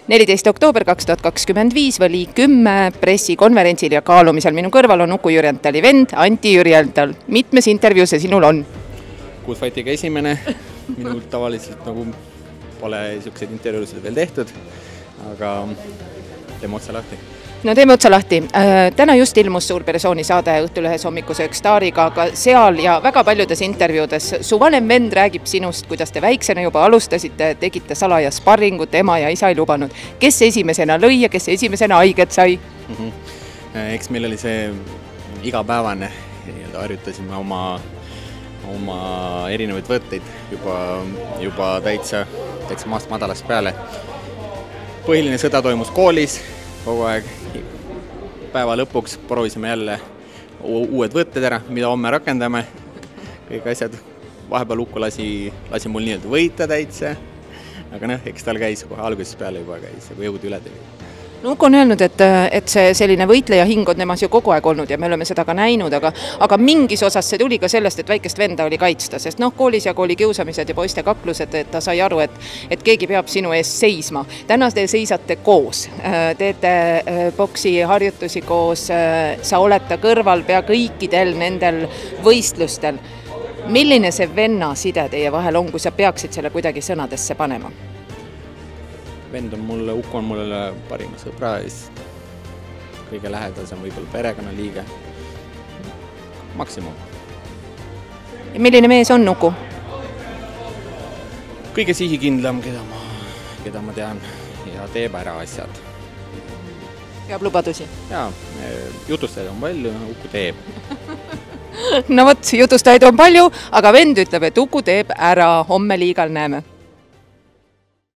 14. oktoober 2025 oli 10 pressikonverentsil ja kaalumisel. Minu kõrval on Uku Jürjentali vend Anti Jürjental. Mitmes intervjuu see sinul on? Kuusfatiga esimene. Minul tavaliselt nagu pole niisuguseid intervjuusid veel tehtud, aga teeme otsa lahti. No teeme otsa lahti. Täna just ilmus Suurpersooni saade Õhtulehes hommikusöök staariga, aga seal ja väga paljudes intervjuudes su vanem vend räägib sinust, kuidas te väiksena juba alustasite, tegite salaja sparringut, ema ja isa ei lubanud. Kes esimesena lõi ja kes esimesena haiget sai? Eks meil oli see igapäevane, harjutasime oma erinevaid võtteid juba täitsa maast madalast peale. Põhiline sõda toimus koolis, kogu aeg päeva lõpuks proovisime jälle uued võtted ära, mida homme rakendame. Kõik asjad vahepeal Uku lasi mul nii-öelda võita täitsa, aga eks tal käis kohe alguses peale juba käis, kui jõud üle tuli. No Uku on öelnud, et see selline võitleja hing on temas ju kogu aeg olnud ja me oleme seda ka näinud, aga mingis osas see tuli ka sellest, et väikest venda oli kaitsta, sest koolis ja kooli kiusamised ja poiste kaklused, et ta sai aru, et keegi peab sinu ees seisma. Täna te seisate koos, teete boksi harjutusi koos, sa oled ta kõrval pea kõikidel nendel võistlustel. Milline see venna side teie vahel on, kui sa peaksid selle kuidagi sõnadesse panema? Vend on mulle, Uku on mulle parima sõbra ja kõige lähedasem võib-olla perekonnaliige. Maksimum. Ja milline mees on Uku? Kõige sihikindlam, keda ma tean ja teeb ära asjad. Peab lubadusi? Jaa, jutustajaid on palju, Uku teeb. No vot, jutustajaid on palju, aga vend ütleb, et Uku teeb ära, homme liigal näeme.